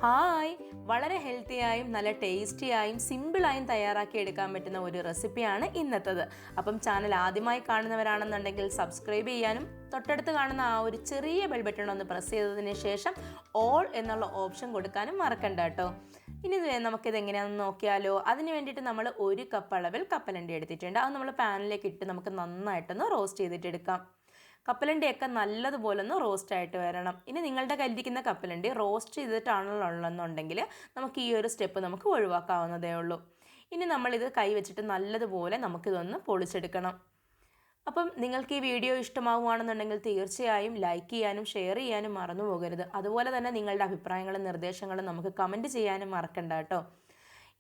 Hi, വളരെ ഹെൽത്തിയായും നല്ല ടേസ്റ്റിയായും സിമ്പിളായും തയ്യാറാക്കി എടുക്കാൻ പറ്റുന്ന ഒരു റെസിപ്പിയാണ് ഇന്നത്തേത്. അപ്പം ചാനൽ ആദ്യമായി കാണുന്നവരാണെന്നുണ്ടെങ്കിൽ സബ്സ്ക്രൈബ് ചെയ്യാനും തൊട്ടടുത്ത് കാണുന്ന ആ ഒരു ചെറിയ ബെൽ ബട്ടൺ ഒന്ന് പ്രസ് ചെയ്തതിന് ശേഷം ഓൾ എന്നുള്ള ഓപ്ഷൻ കൊടുക്കാനും മറക്കണ്ട കേട്ടോ. ഇനി നമുക്കിത് എങ്ങനെയാണെന്ന് നോക്കിയാലോ. അതിന് വേണ്ടിയിട്ട് നമ്മൾ 1 കപ്പ് അളവിൽ കപ്പലണ്ടി എടുത്തിട്ടുണ്ട്. അത് നമ്മൾ പാനിലേക്ക് ഇട്ട് നമുക്ക് നന്നായിട്ടൊന്ന് റോസ്റ്റ് ചെയ്തിട്ടെടുക്കാം. കപ്പലണ്ടിയൊക്കെ നല്ലതുപോലെ ഒന്ന് റോസ്റ്റായിട്ട് വരണം. ഇനി നിങ്ങളുടെ കയ്യിലിരിക്കുന്ന കപ്പലണ്ടി റോസ്റ്റ് ചെയ്തിട്ടാണല്ലോ ഉള്ളതെന്നുണ്ടെങ്കിൽ നമുക്ക് ഈ ഒരു സ്റ്റെപ്പ് നമുക്ക് ഒഴിവാക്കാവുന്നതേ ഉള്ളൂ. ഇനി നമ്മളിത് കൈ വെച്ചിട്ട് നല്ലതുപോലെ നമുക്കിതൊന്ന് പൊളിച്ചെടുക്കണം. അപ്പം നിങ്ങൾക്ക് ഈ വീഡിയോ ഇഷ്ടമാവുകയാണെന്നുണ്ടെങ്കിൽ തീർച്ചയായും ലൈക്ക് ചെയ്യാനും ഷെയർ ചെയ്യാനും മറന്നു പോകരുത്. അതുപോലെ തന്നെ നിങ്ങളുടെ അഭിപ്രായങ്ങളും നിർദ്ദേശങ്ങളും നമുക്ക് കമൻറ്റ് ചെയ്യാനും മറക്കണ്ട കേട്ടോ.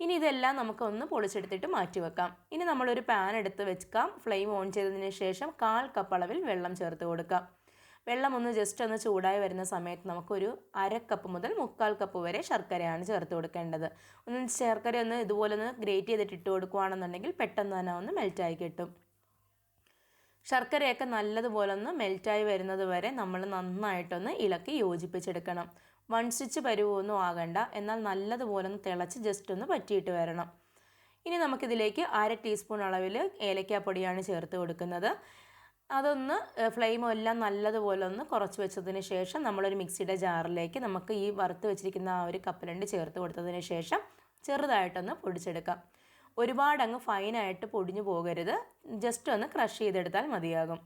ഇനി ഇതെല്ലാം നമുക്കൊന്ന് പൊളിച്ചെടുത്തിട്ട് മാറ്റി വെക്കാം. ഇനി നമ്മളൊരു പാൻ എടുത്ത് വെക്കാം. ഫ്ലെയിം ഓൺ ചെയ്തതിന് ശേഷം 1/4 കപ്പ് അളവിൽ വെള്ളം ചേർത്ത് കൊടുക്കാം. വെള്ളം ഒന്ന് ജസ്റ്റ് ഒന്ന് ചൂടായി വരുന്ന സമയത്ത് നമുക്കൊരു 1/2 കപ്പ് മുതൽ 3/4 കപ്പ് വരെ ശർക്കരയാണ് ചേർത്ത് കൊടുക്കേണ്ടത്. ശർക്കര ഒന്ന് ഇതുപോലെ ഒന്ന് ഗ്രേറ്റ് ചെയ്തിട്ട് ഇട്ട് കൊടുക്കുകയാണെന്നുണ്ടെങ്കിൽ പെട്ടെന്ന് തന്നെ ഒന്ന് മെൽറ്റായി കിട്ടും. ശർക്കരയൊക്കെ നല്ലതുപോലെ ഒന്ന് മെൽറ്റായി വരുന്നത് വരെ നമ്മൾ നന്നായിട്ടൊന്ന് ഇളക്കി യോജിപ്പിച്ചെടുക്കണം. 1 സ്റ്റിച്ച് പരുവൊന്നും ആകണ്ട, എന്നാൽ നല്ലതുപോലെ ഒന്ന് തിളച്ച് ജസ്റ്റ് ഒന്ന് പറ്റിയിട്ട് വരണം. ഇനി നമുക്കിതിലേക്ക് 1/2 ടീസ്പൂൺ അളവിൽ ഏലക്കാപ്പൊടിയാണ് ചേർത്ത് കൊടുക്കുന്നത്. അതൊന്ന് ഫ്ലെയിം എല്ലാം നല്ലതുപോലെ ഒന്ന് കുറച്ച് വെച്ചതിന് ശേഷം നമ്മളൊരു മിക്സിയുടെ ജാറിലേക്ക് നമുക്ക് ഈ വറുത്ത് വെച്ചിരിക്കുന്ന ആ ഒരു കപ്പലണ്ടി ചേർത്ത് കൊടുത്തതിന് ശേഷം ചെറുതായിട്ടൊന്ന് പൊടിച്ചെടുക്കാം. ഒരുപാട് അങ്ങ് ഫൈനായിട്ട് പൊടിഞ്ഞു പോകരുത്, ജസ്റ്റ് ഒന്ന് ക്രഷ് ചെയ്തെടുത്താൽ മതിയാകും.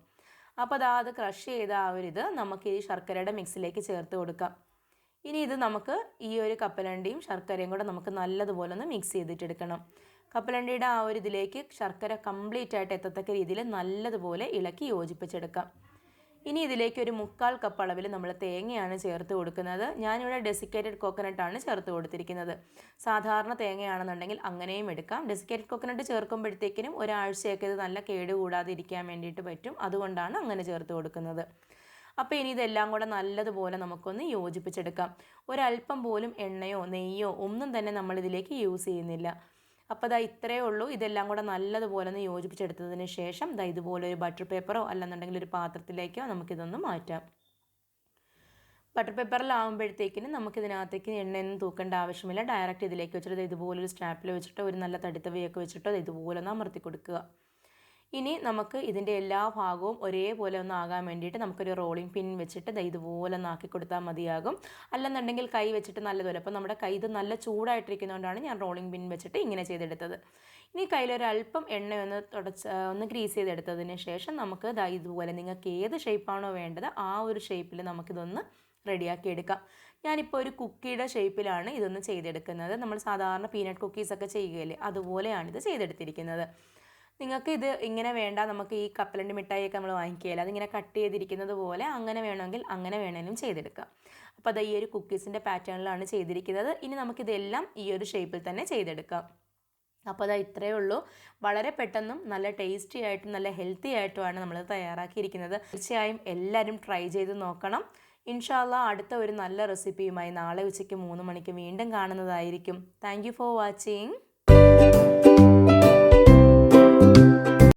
അപ്പോൾ അത് ക്രഷ് ചെയ്ത ആ ഒരു ഇത് നമുക്ക് ഈ ശർക്കരയുടെ മിക്സിലേക്ക് ചേർത്ത് കൊടുക്കാം. ഇനി ഇത് നമുക്ക് ഈ ഒരു കപ്പലണ്ടിയും ശർക്കരയും കൂടെ നമുക്ക് നല്ലതുപോലെ ഒന്ന് മിക്സ് ചെയ്തിട്ടെടുക്കണം. കപ്പലണ്ടിയുടെ ആ ഒരു ഇതിലേക്ക് ശർക്കര കംപ്ലീറ്റ് ആയിട്ട് എത്തത്തക്ക രീതിയിൽ നല്ലതുപോലെ ഇളക്കി യോജിപ്പിച്ചെടുക്കാം. ഇനി ഇതിലേക്ക് ഒരു 3/4 കപ്പ് അളവിൽ നമ്മൾ തേങ്ങയാണ് ചേർത്ത് കൊടുക്കുന്നത്. ഞാനിവിടെ ഡെസിക്കേറ്റഡ് കോക്കനട്ടാണ് ചേർത്ത് കൊടുത്തിരിക്കുന്നത്. സാധാരണ തേങ്ങയാണെന്നുണ്ടെങ്കിൽ അങ്ങനെയും എടുക്കാം. ഡെസിക്കേറ്റഡ് കോക്കനട്ട് ചേർക്കുമ്പോഴത്തേക്കിനും ഒരാഴ്ചയൊക്കെ ഇത് നല്ല കേട് കൂടാതെ ഇരിക്കാൻ വേണ്ടിയിട്ട് പറ്റും. അതുകൊണ്ടാണ് അങ്ങനെ ചേർത്ത് കൊടുക്കുന്നത്. അപ്പോൾ ഇനി ഇതെല്ലാം കൂടെ നല്ലതുപോലെ നമുക്കൊന്ന് യോജിപ്പിച്ചെടുക്കാം. ഒരല്പം പോലും എണ്ണയോ നെയ്യോ ഒന്നും തന്നെ നമ്മളിതിലേക്ക് യൂസ് ചെയ്യുന്നില്ല. അപ്പോൾ ഇത്രയേ ഉള്ളൂ. ഇതെല്ലാം കൂടെ നല്ലതുപോലെ ഒന്ന് യോജിപ്പിച്ചെടുത്തതിന് ശേഷം ഇതുപോലെ ഒരു ബട്ടർ പേപ്പറോ അല്ലെന്നുണ്ടെങ്കിൽ ഒരു പാത്രത്തിലേക്കോ നമുക്കിതൊന്ന് മാറ്റാം. ബട്ടർ പേപ്പറിലാവുമ്പോഴത്തേക്കിനും നമുക്കിതിനകത്തേക്ക് എണ്ണയൊന്നും തൂക്കേണ്ട ആവശ്യമില്ല. ഡയറക്റ്റ് ഇതിലേക്ക് വെച്ചിട്ട് ഇതുപോലൊരു സ്റ്റാപ്പിൽ വെച്ചിട്ടോ ഒരു നല്ല തടിത്തവയൊക്കെ വെച്ചിട്ടോ ഇതുപോലെ ഒന്ന് അമർത്തി കൊടുക്കുക. ഇനി നമുക്ക് ഇതിൻ്റെ എല്ലാ ഭാഗവും ഒരേപോലെ ഒന്ന് ആകാൻ വേണ്ടിയിട്ട് നമുക്കൊരു റോളിംഗ് പിൻ വെച്ചിട്ട് ഇതുപോലെ ഒന്ന് ആക്കി കൊടുത്താൽ മതിയാകും. അല്ലെന്നുണ്ടെങ്കിൽ കൈ വെച്ചിട്ട് നല്ലതുപോലെ. അപ്പോൾ നമ്മുടെ കൈ ഇത് നല്ല ചൂടായിട്ടിരിക്കുന്നതുകൊണ്ടാണ് ഞാൻ റോളിംഗ് പിൻ വെച്ചിട്ട് ഇങ്ങനെ ചെയ്തെടുത്തത്. ഇനി കയ്യിലൊരല്പം എണ്ണ ഒന്ന് ഗ്രീസ് ചെയ്തെടുത്തതിന് ശേഷം നമുക്ക് ഇതുപോലെ നിങ്ങൾക്ക് ഏത് ഷേപ്പാണോ വേണ്ടത് ആ ഒരു ഷേപ്പിൽ നമുക്കിതൊന്ന് റെഡിയാക്കി എടുക്കാം. ഞാനിപ്പോൾ ഒരു കുക്കിയുടെ ഷേപ്പിലാണ് ഇതൊന്ന് ചെയ്തെടുക്കുന്നത്. നമ്മൾ സാധാരണ പീനട്ട് കുക്കീസൊക്കെ ചെയ്യുകയില്ലേ, അതുപോലെയാണിത് ചെയ്തെടുത്തിരിക്കുന്നത്. നിങ്ങൾക്ക് ഇത് ഇങ്ങനെ വേണ്ട, നമുക്ക് ഈ കപ്പലണ്ടി മിഠായിയൊക്കെ നമ്മൾ വാങ്ങിക്കുകയില്ല, അതിങ്ങനെ കട്ട് ചെയ്തിരിക്കുന്നത് പോലെ അങ്ങനെ വേണമെങ്കിൽ അങ്ങനെ വേണമെങ്കിലും ചെയ്തെടുക്കാം. അപ്പോൾ ഈ ഒരു കുക്കീസിൻ്റെ പാറ്റേണിലാണ് ചെയ്തിരിക്കുന്നത്. ഇനി നമുക്കിതെല്ലാം ഈ ഒരു ഷേപ്പിൽ തന്നെ ചെയ്തെടുക്കാം. അപ്പോൾ ഇത്രയേ ഉള്ളൂ. വളരെ പെട്ടെന്നും നല്ല ടേസ്റ്റി ആയിട്ടും നല്ല ഹെൽത്തി ആയിട്ടുമാണ് നമ്മളിത് തയ്യാറാക്കിയിരിക്കുന്നത്. തീർച്ചയായും എല്ലാവരും ട്രൈ ചെയ്ത് നോക്കണം. ഇൻഷാ അല്ലാഹ് അടുത്ത ഒരു നല്ല റെസിപ്പിയുമായി നാളെ ഉച്ചയ്ക്ക് 3 മണിക്ക് വീണ്ടും കാണുന്നതായിരിക്കും. Thank you for watching.